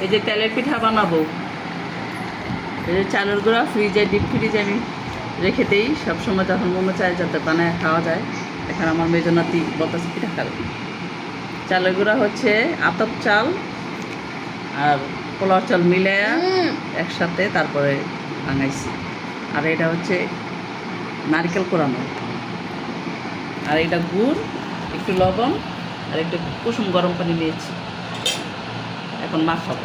এই যে তেলের পিঠা বানাবো, এই যে চালের গুঁড়া ফ্রিজে ডিপ ফ্রিজে আমি রেখে দিই সবসময়, যখন মনে চায় যাতে বানায় খাওয়া যায়। এখানে আমার মেজনাতি বলতেছে পিঠা খাবে। চালের গুঁড়া হচ্ছে আতপ চাল আর পোলাও চাল মিলে একসাথে তারপরে ভাঙাইছি। আর এটা হচ্ছে নারকেল কোরানো, আর এটা গুড়, একটু লবণ আর একটু কুসুম গরম পানি নিয়েছি। এখন মাখাবো।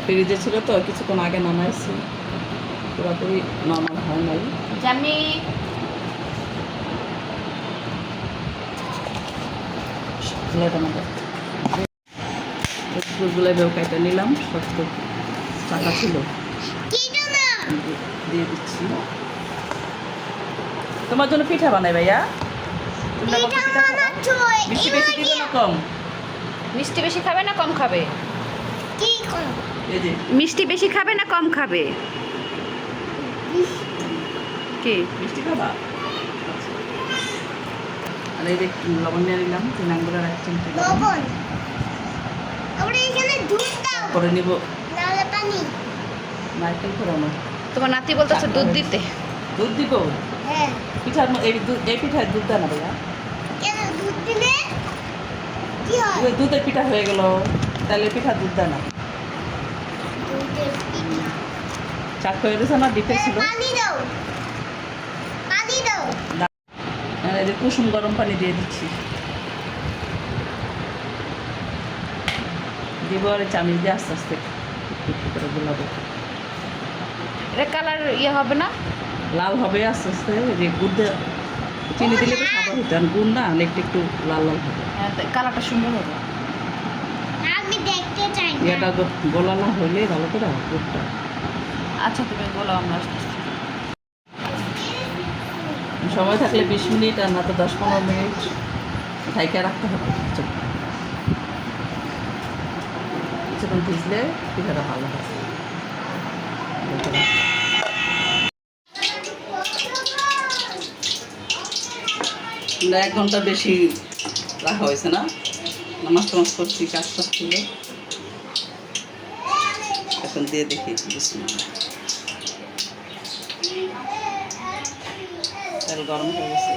ফ্রিজে ছিল তো কিছুক্ষণ আগে নামাইছি, পুরোপুরি নরমাল হয় নাই। জামি গুড়গুলো বেউকাইতে নিলাম, শক্ত চাকা ছিল দিয়ে দিচ্ছি। তোমার জন্য পিঠা বানাই ভাইয়া। তুমি আমাকে পিঠা খাবা? মিষ্টি বেশি দিবে না কম? মিষ্টি বেশি খাবে না কম খাবে? এই যে মিষ্টি বেশি খাবে না কম খাবে? কি মিষ্টি খাবা? আর এই যে লবণ নিয়ে নিলাম 3 আঙ্গুলের 1 চামচ লবণ। পরে নিব নারকেল কোরানো। তোমার নাতি বলতেছে দুধ দিতে। দুধ দিব? পিঠার এই পিঠায় দুধ দেয় না ভাইয়া? দুধের পিঠা হয়ে গেল, তাহলে পিঠা দুধ দেয় না। চাক হয়ে গেছে না, ডিপে ছিল। এই যে কুসুম গরম পানি দিয়ে দিচ্ছি, দিব আর চামিচ দিয়ে আস্তে আস্তে একটু করে গোলাবো। এটা কালার ইয়ে হবে না? লাল হবে আস্তে আস্তে। যে গুড় দিয়ে চিনি দিলে তো সাদা হতো, আর গুড় না একটু একটু লাল লাল হবে। হ্যাঁ, কালারটা সুন্দর হবে। এটা গোলানো হইলে ভালো করে গুড়টা। আচ্ছা তুমি বলো, আমরা আসতেছি। সময় থাকলে 20 মিনিট, আর না তো 10-15 মিনিট ঢাইকা রাখতে হবে। কিছুক্ষণ ভিজলে পিঠাটা ভালো হয়। 1 ঘন্টা বেশি রাখা হয়েছে না, নামাজ টামাজ করছি, কাজ টাজ ছিল। এখন দিয়ে দেখি তেল গরম হয়ে গেছে।